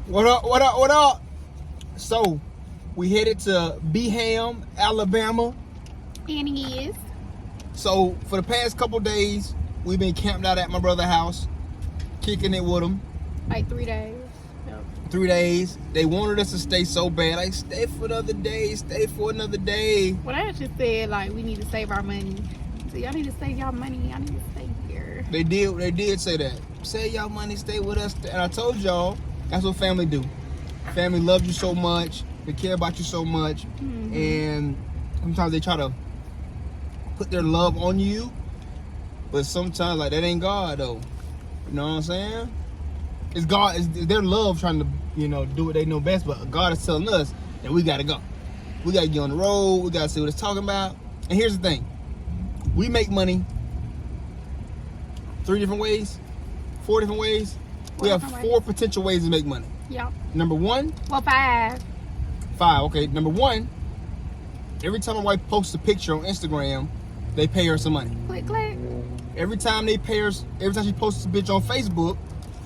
What up, what up, what up? So, we headed to Birmingham, Alabama. And he is. So, for the past couple days, we've been camped out at my brother's house, kicking it with him. Like 3 days. Yep. 3 days. They wanted us to stay so bad. Like, stay for another day, stay for another day. Well, I just said, like, we need to save our money. So y'all need to save y'all money. Y'all need to stay here. They did say that. Save y'all money, stay with us. And I told y'all, that's what family do. Family loves you so much. They care about you so much. Mm-hmm. And sometimes they try to put their love on you. But sometimes, like, that ain't God, though. You know what I'm saying? It's God, it's their love trying to, do what they know best. But God is telling us that we got to go. We got to get on the road. We got to see what it's talking about. And here's the thing. We make money 4 different ways. We have 4 potential ways to make money. Yep. Number 1. Well, 5. 5, okay. Number 1, every time my wife posts a picture on Instagram, they pay her some money. Click, click. Every time she posts a bitch on Facebook,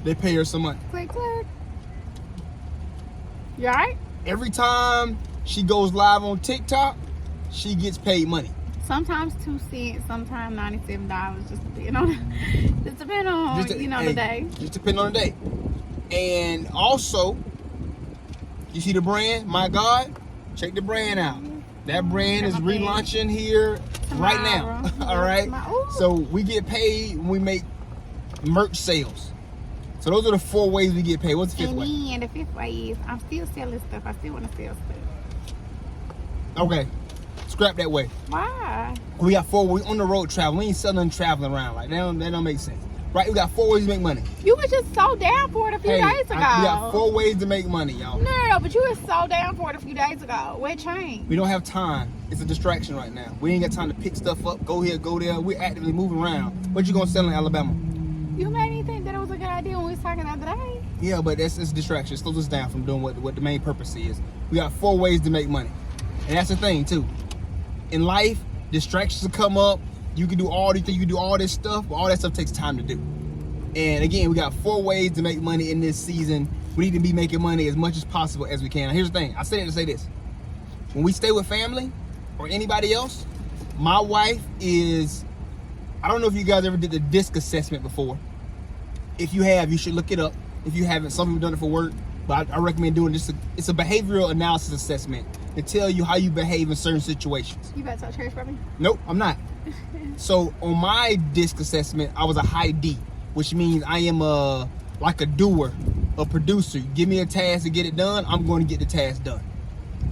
they pay her some money. Click, click. You alright? Every time she goes live on TikTok, she gets paid money. Sometimes 2 cents, sometimes $97. Just depend on the day. Just depend on the day. And also, you see the brand, My God? Check the brand out. That brand is relaunching here right now. All right? So we get paid when we make merch sales. So those are the 4 ways we get paid. What's the 5th way? And the 5th way is I'm still selling stuff. I still want to sell stuff. Okay. Scrap that way. Why? We got 4 ways on the road travel. We ain't selling nothing traveling around. Like, that don't make sense. Right? We got 4 ways to make money. You was just so down for it a few days ago. We got 4 ways to make money, y'all. No, but you were so down for it a few days ago. What changed? We don't have time. It's a distraction right now. We ain't got time to pick stuff up, go here, go there. We're actively moving around. What you gonna sell in Alabama? You made me think that it was a good idea when we was talking the other day. Yeah, but it's a distraction. It slows us down from doing what the main purpose is. We got 4 ways to make money. And that's the thing, too. In life, distractions will come up. You can do all these things, you can do all this stuff, but all that stuff takes time to do. And again, we got 4 ways to make money in this season. We need to be making money as much as possible as we can. Now, here's the thing. I say it to say this. When we stay with family or anybody else, my wife is, I don't know if you guys ever did the DISC assessment before. If you have, you should look it up. If you haven't, some people have done it for work, but I recommend doing this. It's a behavioral analysis assessment to tell you how you behave in certain situations. You about to talk church for me? Nope, I'm not. So on my DISC assessment, I was a high D, which means I am like a doer, a producer. Give me a task to get it done, I'm going to get the task done.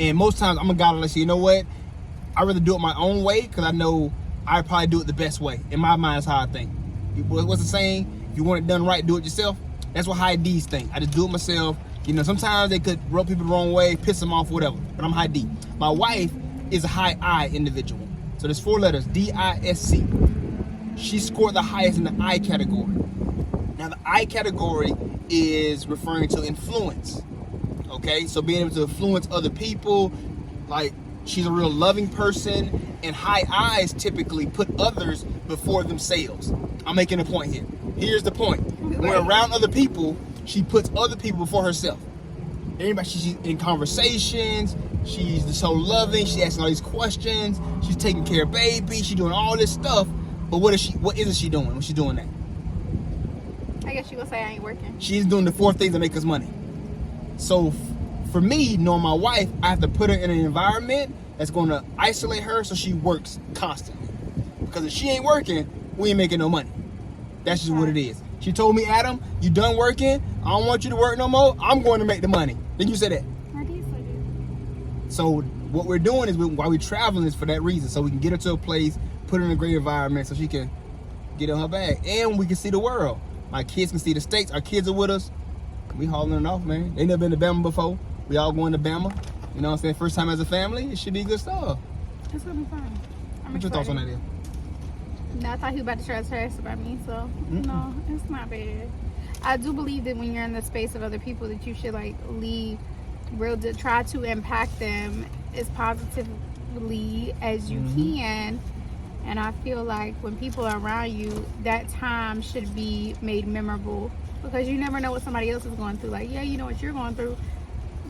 And most times I'm a guy that say, you know what? I'd rather do it my own way because I know I probably do it the best way. In my mind, that's how I think. What's the saying? If you want it done right, do it yourself. That's what high D's think. I just do it myself. Sometimes they could rub people the wrong way, piss them off, whatever. But I'm high D. My wife is a high I individual. So there's 4 letters, D-I-S-C. She scored the highest in the I category. Now the I category is referring to influence. Okay, so being able to influence other people, like she's a real loving person, and high I's typically put others before themselves. I'm making a point here. Here's the point. When we're around other people, she puts other people before herself. Anybody, she's in conversations, she's so loving, she's asking all these questions, she's taking care of baby, she's doing all this stuff, but what isn't she doing when she's doing that? I guess you gonna say I ain't working. She's doing the 4 things that make us money. So for me, knowing my wife, I have to put her in an environment that's going to isolate her so she works constantly. Because if she ain't working, we ain't making no money. That's just what it is. She told me, Adam, you done working? I don't want you to work no more. I'm going to make the money. Then you said that. I did say that. So what we're doing is while we're traveling is for that reason. So we can get her to a place, put her in a great environment so she can get in her bag. And we can see the world. My kids can see the States. Our kids are with us. We hauling it off, man. They never been to Bama before. We all going to Bama. You know what I'm saying? First time as a family. It should be good stuff. It's going to be fun. What's your thoughts on that, Ian? No, I thought he was about to try to test about me, so no, it's not bad. I do believe that when you're in the space of other people that you should try to impact them as positively as you can. And I feel like when people are around you, that time should be made memorable because you never know what somebody else is going through. Like, yeah, you know what you're going through,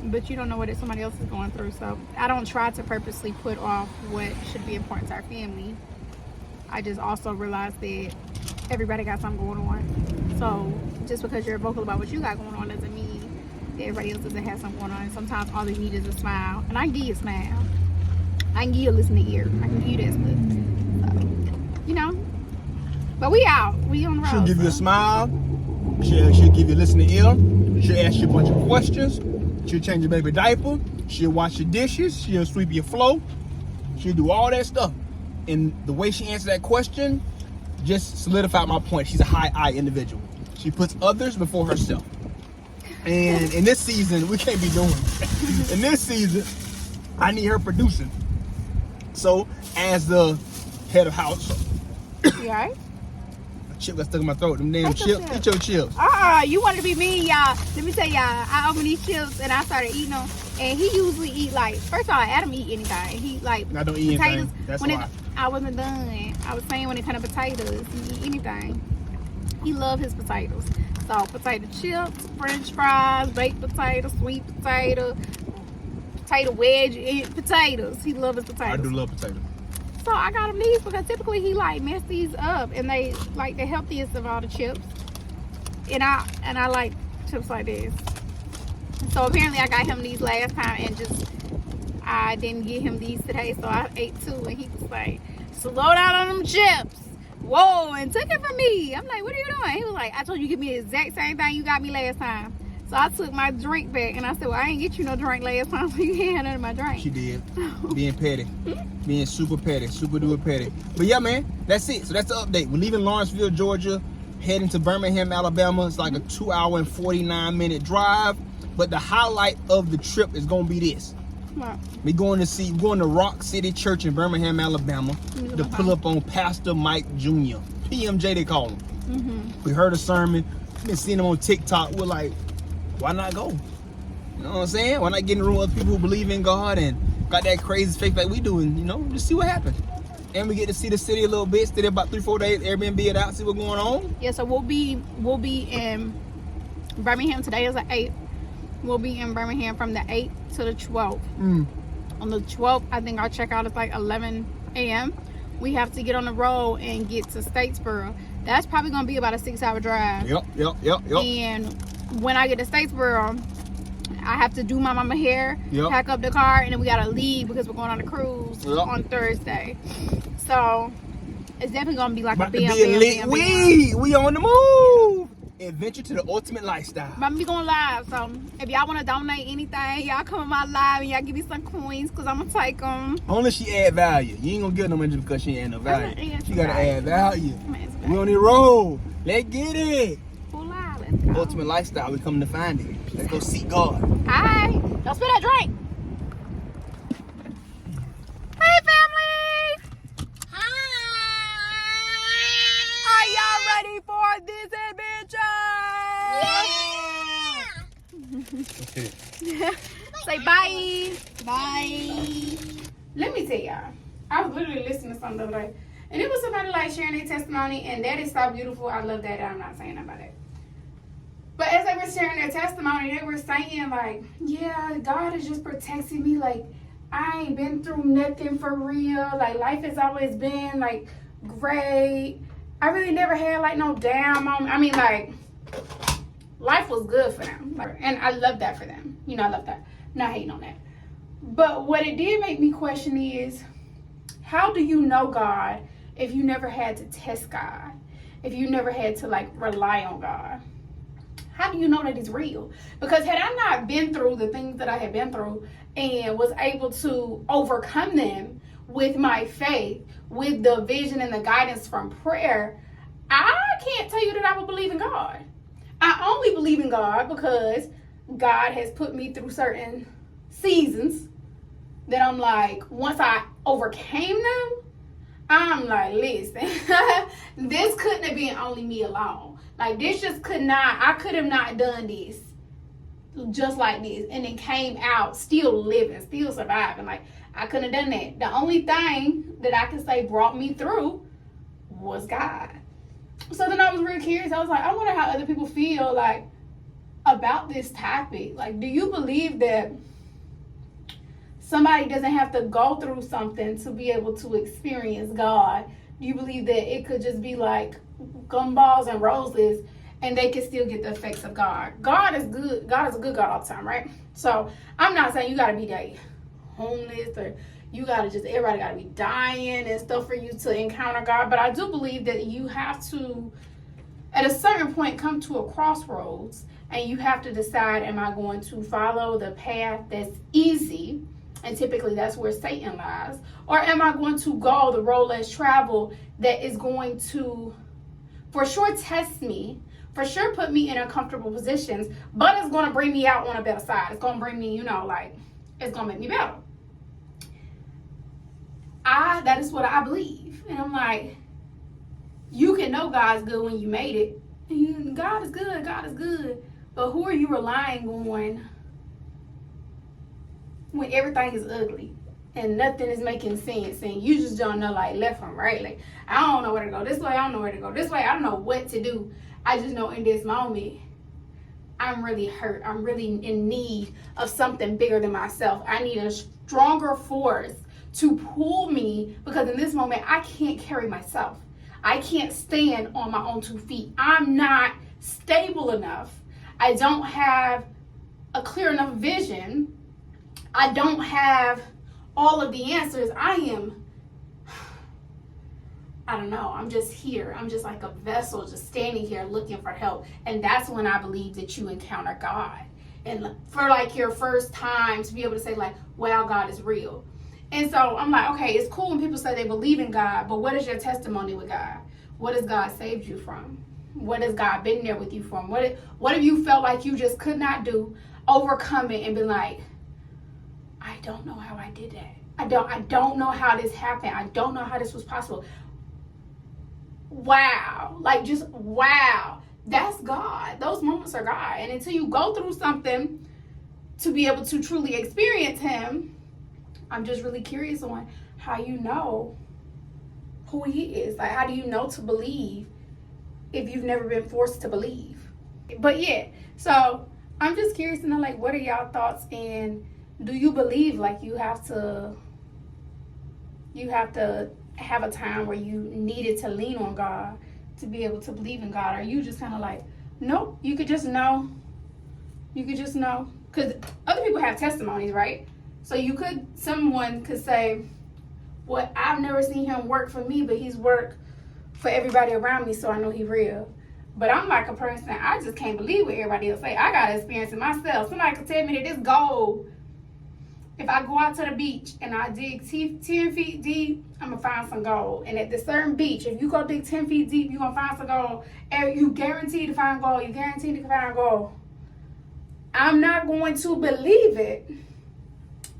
but you don't know what somebody else is going through. So I don't try to purposely put off what should be important to our family. I just also realize that everybody got something going on. So just because you're vocal about what you got going on doesn't mean that everybody else doesn't have something going on. And sometimes all they need is a smile. And I can give you a smile. I can give you a listening ear. I can give you that stuff. So, you know. But we out. We on the road. She'll give you a smile. She'll give you a listening ear. She'll ask you a bunch of questions. She'll change your baby diaper. She'll wash your dishes. She'll sweep your floor. She'll do all that stuff. And the way she answered that question just solidified my point. She's a high I individual. She puts others before herself. And in this season, we can't be doing it. In this season, I need her producing. So, as the head of house, You alright? chip got stuck in my throat. Them damn chips. Eat your chips. You want to be mean, y'all. Let me tell y'all, I opened these chips and I started eating them. And he usually eat like, first of all, Adam eat anything. He like I don't eat potatoes. anything. That's when why. I wasn't done. I was saying when it comes to potatoes, he eat anything. He love his potatoes. So potato chips, French fries, baked potato, sweet potato, potato wedge, potatoes. He love his potatoes. I do love potatoes. So I got him these because typically he like mess these up, and they like the healthiest of all the chips. And I like chips like this. So apparently I got him these last time, and I didn't get him these today, so I ate two, and he was like, "Slow down on them chips." Whoa, and took it from me. I'm like, "What are you doing?" He was like, "I told you give me the exact same thing you got me last time." So I took my drink back, and I said, "Well, I ain't get you no drink last time, so you can't have none of my drink." She did. Being petty. Being super petty. Super duper petty. But yeah, man, that's it. So that's the update. We're leaving Lawrenceville, Georgia, heading to Birmingham, Alabama. It's like a 2-hour and 49-minute drive. But the highlight of the trip is going to be this. What? We're going to Rock City Church in Birmingham, Alabama to pull up on Pastor Mike Jr. PMJ, they call him. Mm-hmm. We heard a sermon. Been seeing him on TikTok. We're like, why not go? You know what I'm saying? Why not get in the room with other people who believe in God and got that crazy faith like we do, and, you know, just see what happens. And we get to see the city a little bit. Stay there about 3-4 days. Airbnb it out. See what's going on. Yeah, so we'll be in Birmingham. Today is the 8th. We'll be in Birmingham from the 8th to the 12th. On the 12th, I think our checkout is like 11 a.m. We have to get on the road and get to Statesboro. That's probably going to be about a 6-hour drive. Yep. And when I get to Statesboro, I have to do my mama hair, Yep. pack up the car, and then we got to leave because we're going on a cruise on Thursday. So it's definitely going to be like About a to be bam. lit. We on the move. Adventure to the ultimate lifestyle. But I'm gonna be going live, so if y'all want to donate anything, y'all come on my live and y'all give me some coins, because I'm gonna take them. Only she add value. You ain't gonna get no money just because she ain't no value. She gotta add value. We on the road. Let's get it. Full live, let's go. Ultimate lifestyle. We coming to find it. Let's go seek God. Alright, don't spill that drink. Hey, family. Are y'all ready for this adventure? Yeah. Say bye. Bye. Let me tell y'all, I was literally listening to something the other day, and it was somebody like sharing their testimony, and that is so beautiful. I love that. I'm not saying nothing about it. But as they were sharing their testimony, they were saying like, yeah, God is just protecting me. Like, I ain't been through nothing for real. Like, life has always been like great. I really never had like no down moment. I mean, like, life was good for them. And I love that for them. You know, I love that. Not hating on that. But what it did make me question is, how do you know God if you never had to test God? If you never had to like rely on God? How do you know that he's real? Because had I not been through the things that I had been through and was able to overcome them with my faith, with the vision and the guidance from prayer, I can't tell you that I would believe in God. I only believe in God because God has put me through certain seasons that I'm like, once I overcame them, I'm like, listen, this couldn't have been only me alone. Like, this just could not, I could have not done this just like this and then came out still living, still surviving. Like, I couldn't have done that. The only thing that I can say brought me through was God. So then I was really curious. I was like, I wonder how other people feel like about this topic. Like, do you believe that somebody doesn't have to go through something to be able to experience God? Do you believe that it could just be like gumballs and roses and they can still get the effects of God? God is good. God is a good God all the time, right? So I'm not saying you got to be like homeless or you got to just, everybody got to be dying and stuff for you to encounter God. But I do believe that you have to, at a certain point, come to a crossroads and you have to decide, am I going to follow the path that's easy? And typically that's where Satan lies. Or am I going to go the road less traveled that is going to, for sure, test me, for sure put me in uncomfortable positions, but it's going to bring me out on a better side. It's going to bring me, it's going to make me better. That is what I believe. And I'm like, you can know God's good when you made it. And God is good, God is good. But who are you relying on when everything is ugly and nothing is making sense and you just don't know like left from right? Like, I don't know where to go this way, I don't know where to go this way, I don't know what to do. I just know in this moment I'm really hurt. I'm really in need of something bigger than myself. I need a stronger force to pull me, because in this moment I can't carry myself. I can't stand on my own 2 feet. I'm not stable enough. I don't have a clear enough vision. I don't have all of the answers. I don't know. I'm just here. I'm just like a vessel just standing here looking for help. And that's when I believe that you encounter God. And for like your first time to be able to say like, wow, God is real. And so I'm like, okay, it's cool when people say they believe in God, but what is your testimony with God? What has God saved you from? What has God been there with you from? What have you felt like you just could not do, overcome it and been like, I don't know how I did that. I don't know how this happened. I don't know how this was possible. Wow. Like, just wow. That's God. Those moments are God. And until you go through something to be able to truly experience him, I'm just really curious on how you know who he is. Like, how do you know to believe if you've never been forced to believe? But yeah, so I'm just curious to know, like, what are y'all thoughts? And do you believe like you have to have a time where you needed to lean on God to be able to believe in God? Or are you just kind of like, nope, you could just know. You could just know. Because other people have testimonies, right? So someone could say, well, I've never seen him work for me, but he's worked for everybody around me, so I know he's real. But I'm like a person, I just can't believe what everybody else say. I got to experience it myself. Somebody could tell me that this gold, if I go out to the beach and I dig 10 feet deep, I'm going to find some gold. And at the certain beach, if you go dig 10 feet deep, you're going to find some gold. And you guarantee to find gold. You guarantee to find gold. I'm not going to believe it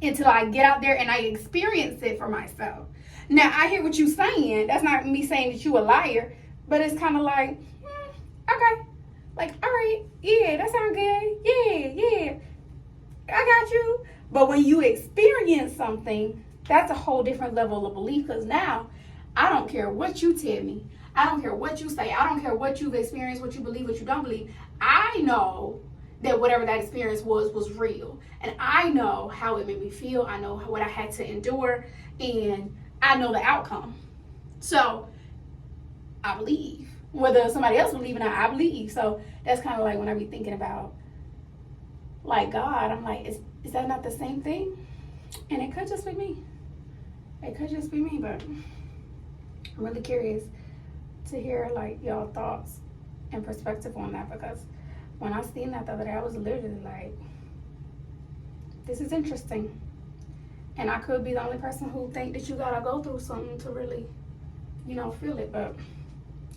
until I get out there and I experience it for myself. Now, I hear what you're saying. That's not me saying that you a liar. But it's kind of like, okay. Like, all right, yeah, that sounds good. Yeah, I got you. But when you experience something, that's a whole different level of belief. Because now, I don't care what you tell me. I don't care what you say. I don't care what you've experienced, what you believe, what you don't believe. I know that whatever that experience was real. And I know how it made me feel. I know what I had to endure. And I know the outcome. So, I believe. Whether somebody else believes or not, I believe. So, that's kind of like when I be thinking about, like, God, I'm like, is that not the same thing? And it could just be me. It could just be me, but I'm really curious to hear, like, y'all thoughts and perspective on that, because when I seen that the other day, I was literally like, this is interesting. And I could be the only person who think that you gotta go through something to really, feel it. But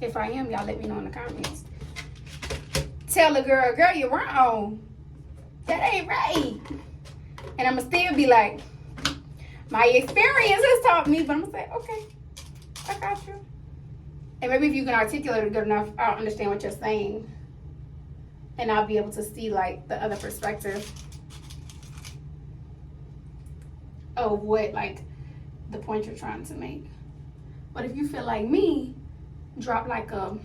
if I am, y'all let me know in the comments. Tell a girl, you're wrong. That ain't right. And I'ma still be like, my experience has taught me, but I'm gonna say, okay, I got you. And maybe if you can articulate it good enough, I'll understand what you're saying. And I'll be able to see, like, the other perspective of what, like, the point you're trying to make. But if you feel like me, drop like a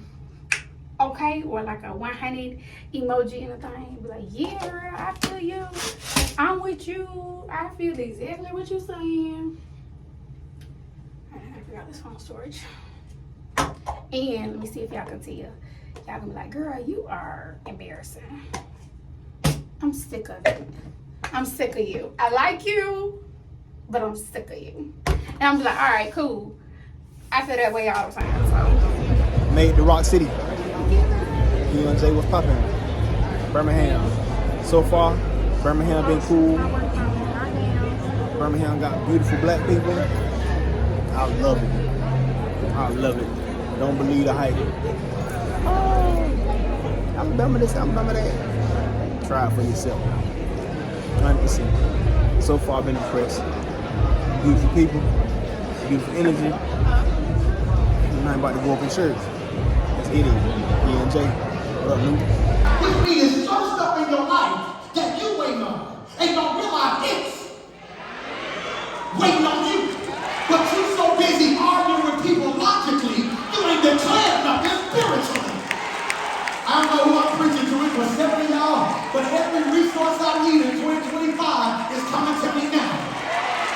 okay, or like a 100 emoji and a thing. Be like, yeah, girl, I feel you. I'm with you. I feel exactly what you're saying. I forgot this phone storage. And let me see if y'all can tell. Y'all gonna be like, girl, you are embarrassing. I'm sick of it. I'm sick of you. I like you, but I'm sick of you. And I'm like, all right, cool. I feel that way all the time. So. Made the Rock City. Jay, what's poppin'? Birmingham. So far, Birmingham been cool. Birmingham got beautiful black people. I love it. I love it. Don't believe the hype. Oh, Alabama this, Alabama that. Try it for yourself. 100%. So far, I've been impressed. Beautiful people, beautiful energy. Nothing about to go up in church. Let's get it. And Jay, what up, Luke? Which means some stuff in your life that you waiting on and don't realize it's waiting on you. But you're so busy arguing with people logically, you ain't declared nothing spiritually. I don't know who I'm preaching to, it was 70 y'all, but every resource I need in 2025 is coming to me now.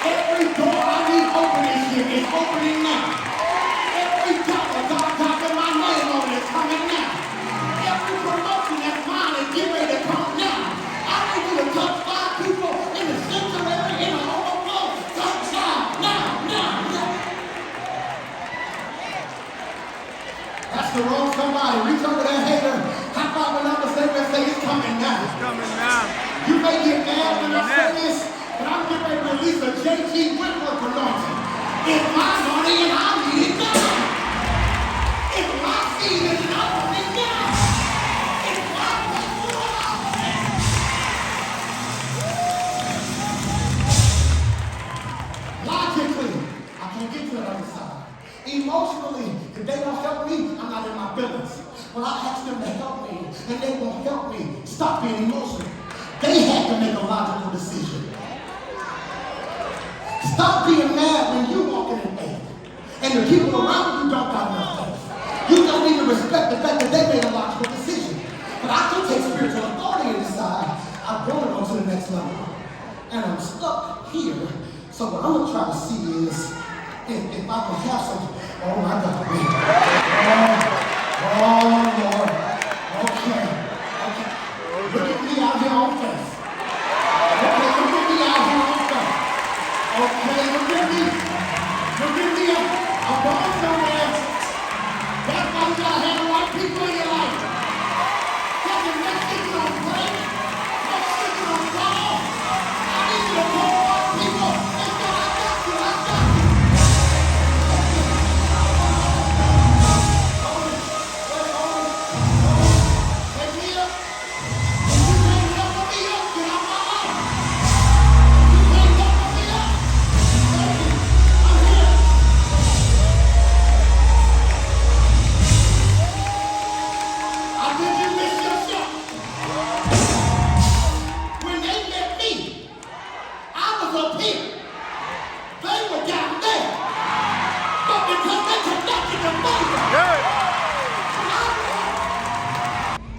Every door I need opening here is opening now. Every dollar God got in my name on it is coming now. Every promotion that's mine is getting ready to come now. I need you to touch 5 people in the sanctuary, in the overflow. Touch now. That's the wrong somebody. Reach over that hater. High five another say and say it's coming now. It's coming now. You may get mad when I say this, but I'm getting ready to release a JT Whitworth anointing. It's my money and I need it now. It's my season and I want it now. It's my breakthrough and I want it. Logically, I can't get to the other side. Emotionally, if they don't help me, I'm not in my feelings. When I ask them to help me and they won't help me, stop being emotional. They had to make a logical decision. Stop being mad when you walking in faith. And the people around you don't got enough faith. You don't even respect the fact that they made a logical decision. But I can take spiritual authority and decide I want to go to the next level. And I'm stuck here. So what I'm going to try to see is if I can have some, oh my God. Oh Lord. Okay. Look at me out here on faith. Okay, look at me out here on faith. Okay, look at me. Look at me. I'm going somewhere. That's why you gotta have the right people in your life. Because if next thing you don't pray, next thing you don't follow, I need you to call on people and say, I got you. Take me up. If you can't help me up, get out my life. If you can't help me up, thank you. I'm here. I did you miss yourself. When they met me, I was up here. They were down there. But because they connected to me,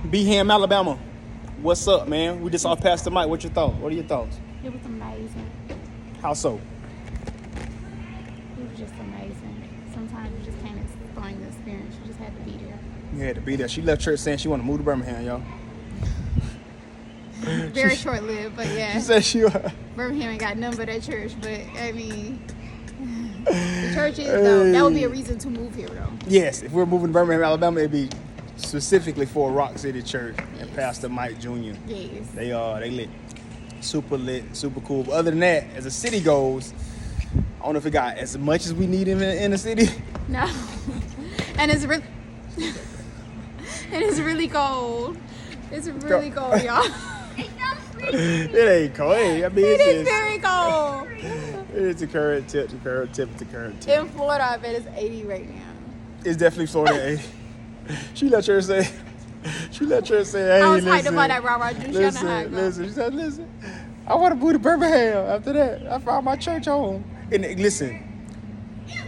Birmingham, Alabama. What's up, man? We just saw Pastor Mike. What's your thoughts? What are your thoughts? It was amazing. How so? It was just amazing. Sometimes you just can't explain the experience. You just had to be there. You had to be there. She left church saying she wanted to move to Birmingham, y'all. Very short-lived, but yeah. She said she Birmingham ain't got none but that church, but I mean, the church is though. That would be a reason to move here, though. Yes, if we're moving to Birmingham, Alabama, it'd be specifically for Rock City Church and Pastor Mike Jr. Yes. They lit. Super cool. But other than that, as the city goes, I don't know if it got as much as we need in the city. No. And it's really and it's really cold. It's really cold, y'all. It ain't cold. I mean, It it's is very cold. It's the current tip. In Florida, I bet it's 80 right now. It's definitely Florida 80. She let her say, hey, I was hyped listen, about that raw juice. Y'all know how it goes. listen. She said, listen, I want to move to Birmingham. After that, I found my church home. And listen,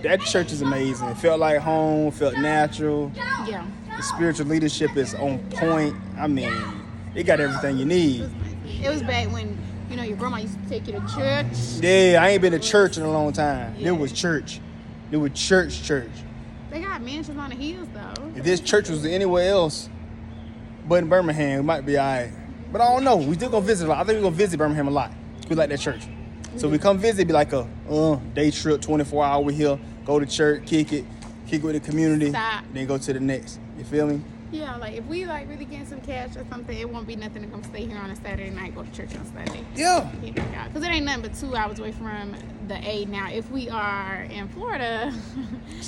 that church is amazing. It felt like home, felt natural. Yeah. The spiritual leadership is on point. I mean, it got everything you need. It was back when, you know, your grandma used to take you to church. Yeah, I ain't been to church in a long time. Yeah. There was church. There was church. They got mansions on the hills, though. If this church was anywhere else but in Birmingham, it might be all right. But I don't know. We still gonna visit a lot. I think we're gonna visit Birmingham a lot. We like that church. So we come visit, be like a day trip, 24 hour we here, go to church, kick it with the community, Stop. then go to the next. You feel me? Yeah, like if we like really getting some cash or something, it won't be nothing to come stay here on a Saturday night, go to church on Sunday. Yeah. Because it ain't nothing but 2 hours away from the A. Now, if we are in Florida,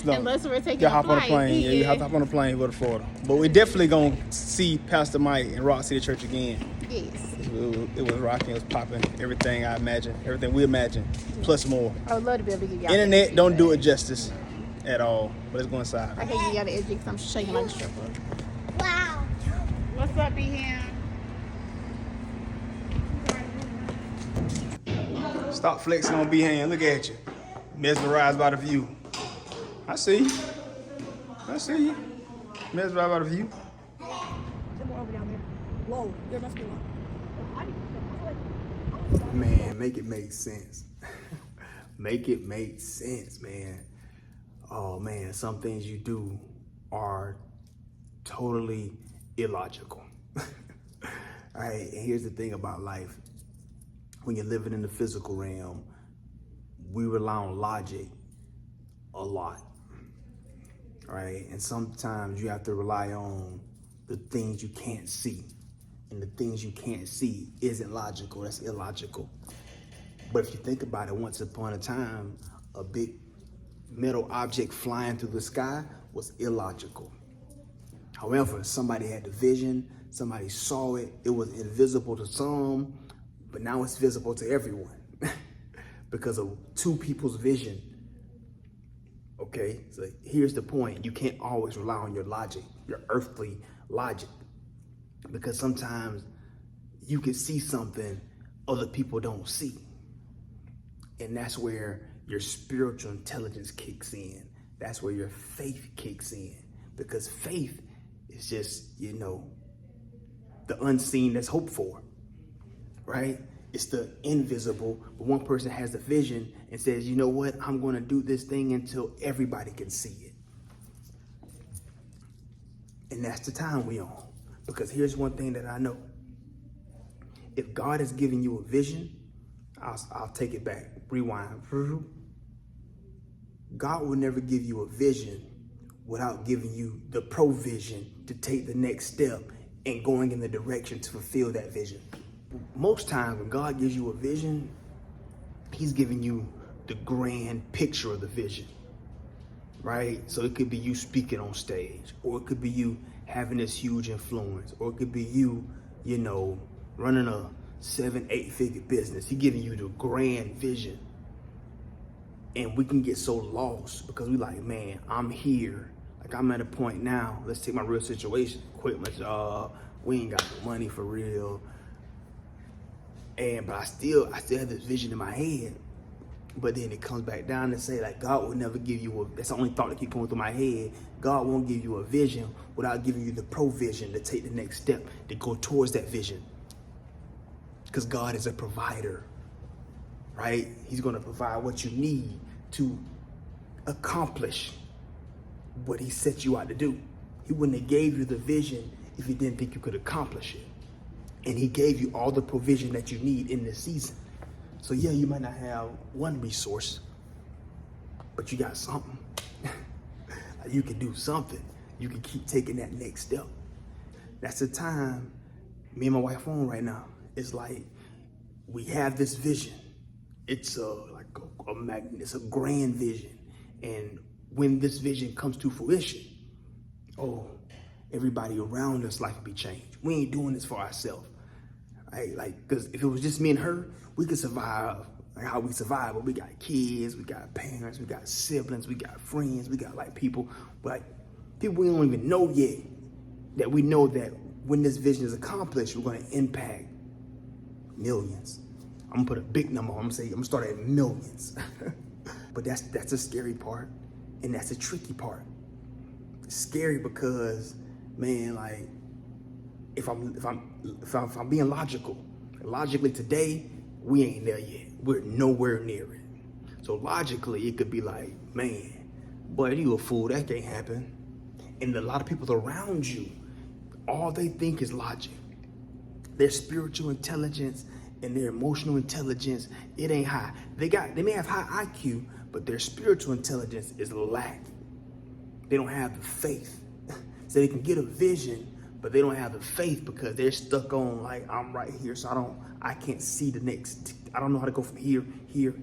unless we're taking you a hop flight, on a plane. Yeah, you have to hop on a plane and go to Florida. But we definitely gonna see Pastor Mike and Rock City Church again. Yes. It was rocking, it was popping, everything I imagined, everything we imagined, plus more. I would love to be able to give y'all Internet the don't do it justice at all. But let's go inside. I can't give y'all the edge because I'm shaking like a stripper. Wow. What's up, B-Ham? Stop flexing on B-Hand. Look at you. Mesmerized by the view. I see you. Mesmerized by the view. Whoa, there must be one. Man, make it make sense. Make it make sense, man. Oh man, some things you do are totally illogical. All right, and here's the thing about life. When you're living in the physical realm, we rely on logic a lot. All right, and sometimes you have to rely on the things you can't see. And the things you can't see isn't logical, that's illogical. But if you think about it, once upon a time, a big metal object flying through the sky was illogical. However, somebody had the vision, somebody saw it, it was invisible to some, but now it's visible to everyone because of two people's vision. Okay, so here's the point. You can't always rely on your logic, your earthly logic, because sometimes you can see something other people don't see. And that's where your spiritual intelligence kicks in. That's where your faith kicks in, because faith is just, you know, the unseen that's hoped for, right? It's the invisible, but one person has the vision and says, you know what, I'm going to do this thing until everybody can see it. And that's the time we on. Because here's one thing that I know. If God is giving you a vision, I'll take it back, rewind. God will never give you a vision without giving you the provision to take the next step and going in the direction to fulfill that vision. Most times when God gives you a vision, he's giving you the grand picture of the vision, right? So it could be you speaking on stage, or it could be you having this huge influence, or it could be you, you know, running a 7-8 figure business. He's giving you the grand vision. And we can get so lost because we like, man, I'm here. Like I'm at a point now, let's take my real situation, quit my job, we ain't got the money for real. But I still have this vision in my head. But then it comes back down to say, like, God will never give you that's the only thought that keeps going through my head. God won't give you a vision without giving you the provision to take the next step to go towards that vision. Because God is a provider, right? He's going to provide what you need to accomplish what he set you out to do. He wouldn't have gave you the vision if he didn't think you could accomplish it. And he gave you all the provision that you need in this season. So yeah, you might not have one resource, but you got something. You can do something. You can keep taking that next step. That's the time me and my wife on right now. It's like we have this vision. It's it's a grand vision. And when this vision comes to fruition, oh, everybody around us life will be changed. We ain't doing this for ourselves. Right? Like, because if it was just me and her, we could survive like how we survive. But we got kids, we got parents, we got siblings, we got friends, we got like people we don't even know yet, that we know that when this vision is accomplished, we're going to impact millions. I'm gonna put a big number on. I'm gonna start at millions. But that's a scary part, and that's a tricky part. It's scary because man, like if I'm being logically today, we ain't there yet. We're nowhere near it. So logically, it could be like, man, boy, you a fool, that can't happen. And a lot of people around you, all they think is logic. Their spiritual intelligence and their emotional intelligence, it ain't high. They may have high IQ, but their spiritual intelligence is lack. They don't have the faith. So they can get a vision, but they don't have the faith because they're stuck on like, I'm right here, so I can't see the next. I don't know how to go from here to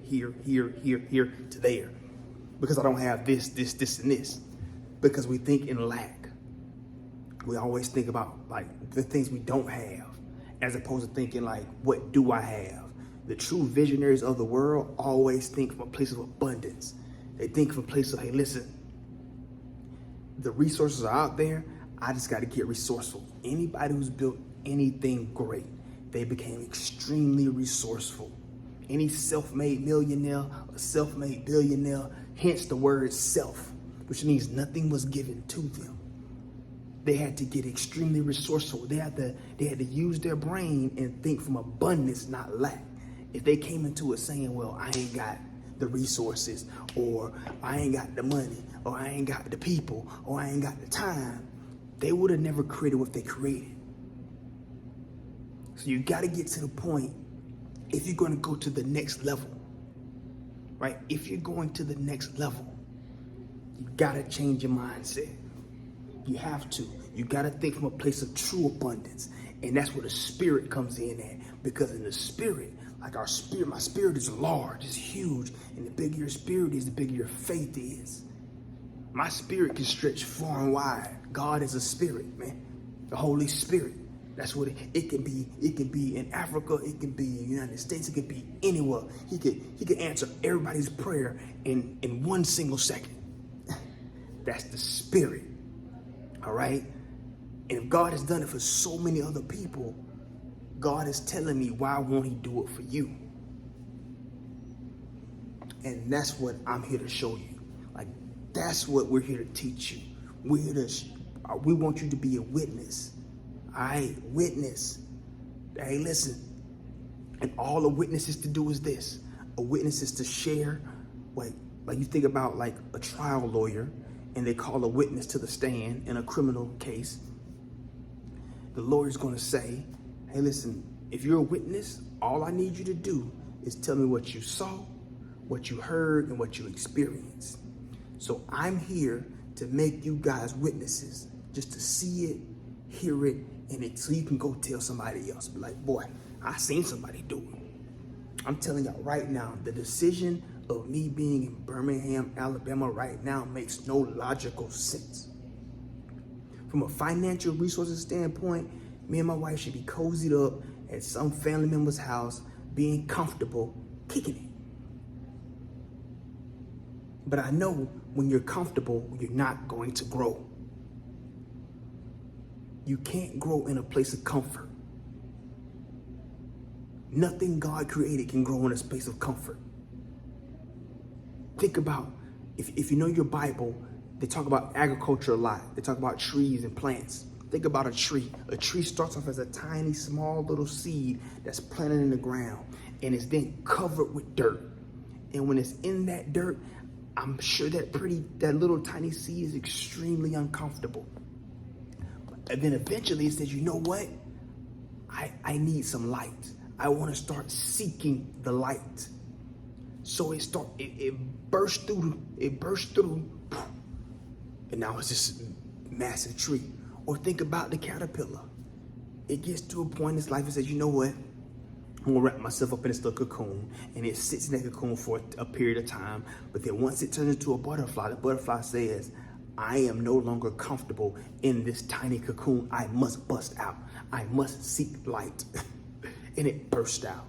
there because I don't have this, and this. Because we think in lack. We always think about like the things we don't have, as opposed to thinking like, what do I have? The true visionaries of the world always think from a place of abundance. They think from a place of, hey, listen, the resources are out there. I just got to get resourceful. Anybody who's built anything great, they became extremely resourceful. Any self-made millionaire or self-made billionaire, hence the word self, which means nothing was given to them. They had to get extremely resourceful. They had to use their brain and think from abundance, not lack. If they came into it saying, well, I ain't got the resources, or I ain't got the money, or I ain't got the people, or I ain't got the time, they would have never created what they created. So you got to get to the point, if you're going to go to the next level, right? If you're going to the next level, you got to change your mindset. You have to. You got to think from a place of true abundance. And that's where the spirit comes in at. Because in the spirit, like our spirit, my spirit is large, it's huge. And the bigger your spirit is, the bigger your faith is. My spirit can stretch far and wide. God is a spirit, man. The Holy Spirit. That's what it can be. It can be in Africa. It can be in the United States. It can be anywhere. He could answer everybody's prayer in 1 single second. That's the spirit. All right? And if God has done it for so many other people, God is telling me, why won't he do it for you? And that's what I'm here to show you. Like, that's what we're here to teach you. We want you to be a witness. All right? Witness. Hey, listen. And all a witness is to do is this. A witness is to share. Like you think about like a trial lawyer, and they call a witness to the stand in a criminal case. The lawyer's going to say, hey, listen, if you're a witness, all I need you to do is tell me what you saw, what you heard, and what you experienced. So I'm here to make you guys witnesses, just to see it, hear it, so you can go tell somebody else. Be like, boy, I seen somebody do it. I'm telling y'all right now, the decision of me being in Birmingham, Alabama right now makes no logical sense. From a financial resources standpoint, me and my wife should be cozied up at some family member's house, being comfortable, kicking it. But I know when you're comfortable, you're not going to grow. You can't grow in a place of comfort. Nothing God created can grow in a space of comfort. Think about, if you know your Bible, they talk about agriculture a lot. They talk about trees and plants. Think about a tree. A tree starts off as a tiny, small little seed that's planted in the ground, and it's then covered with dirt. And when it's in that dirt, I'm sure that little tiny seed is extremely uncomfortable. And then eventually it says, you know what? I need some light. I want to start seeking the light. So it burst through, and now it's this massive tree. Or think about the caterpillar. It gets to a point in its life and says, you know what? I'm gonna wrap myself up in this little cocoon, and it sits in that cocoon for a period of time. But then once it turns into a butterfly, the butterfly says, I am no longer comfortable in this tiny cocoon. I must bust out. I must seek light. And it burst out.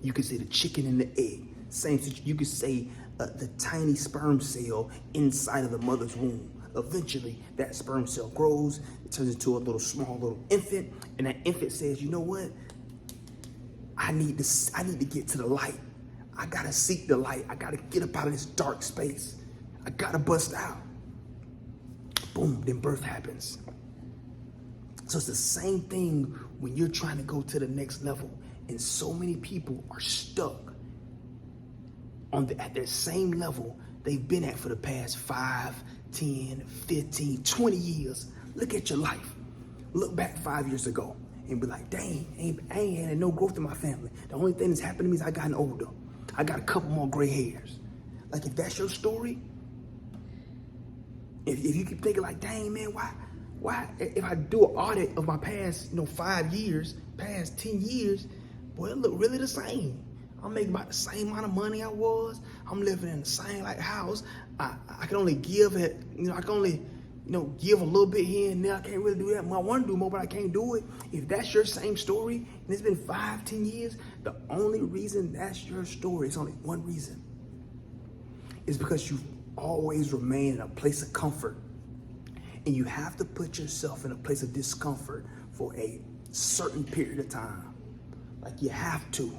You could say the chicken and the egg. Same thing. You could say the tiny sperm cell inside of the mother's womb. Eventually, that sperm cell grows. It turns into a small little infant. And that infant says, you know what? I need to get to the light. I gotta seek the light. I gotta get up out of this dark space. I gotta bust out. boom, then birth happens. So it's the same thing when you're trying to go to the next level. And so many people are stuck at their same level they've been at for the past 5, 10, 15, 20 years. Look at your life. Look back 5 years ago and be like, dang, I ain't had no growth in my family. The only thing that's happened to me is I gotten older. I got a couple more gray hairs. Like, if that's your story, if you keep thinking like, dang, man, why, if I do an audit of my past, 5 years, past 10 years, boy, it look really the same. I'm making about the same amount of money I was. I'm living in the same house. I can only give it, I can only, give a little bit here and there. I can't really do that. I want to do more, but I can't do it. If that's your same story, and it's been 5, 10 years, the only reason that's your story, it's only one reason. It's because you've always remained in a place of comfort. And you have to put yourself in a place of discomfort for a certain period of time. Like, you have to.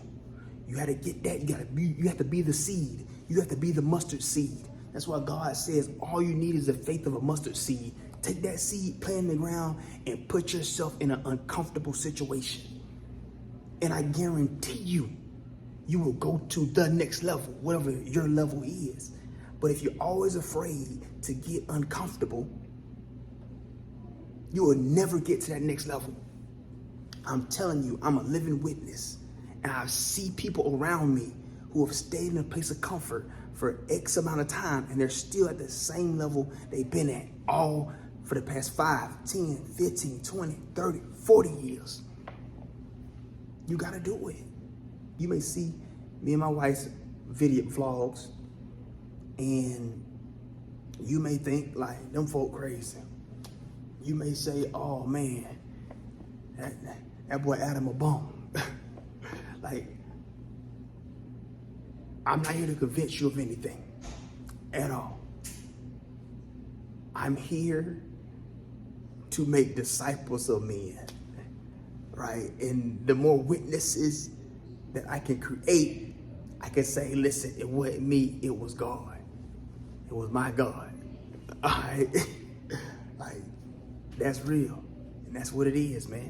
You had to get that. You have to be the seed. You have to be the mustard seed. That's why God says all you need is the faith of a mustard seed. Take that seed, plant in the ground, and put yourself in an uncomfortable situation. And I guarantee you will go to the next level, whatever your level is. But if you're always afraid to get uncomfortable, you will never get to that next level. I'm telling you, I'm a living witness. And I see people around me who have stayed in a place of comfort for X amount of time, and they're still at the same level they've been at all for the past 5, 10, 15, 20, 30, 40 years. You gotta do it. You may see me and my wife's video vlogs, and you may think like, them folk crazy. You may say, oh man, that boy Adam a bum. Like, I'm not here to convince you of anything at all. I'm here to make disciples of men, right? And the more witnesses that I can create, I can say, listen, it wasn't me, it was God. It was my God. All right? Like, that's real. And that's what it is, man.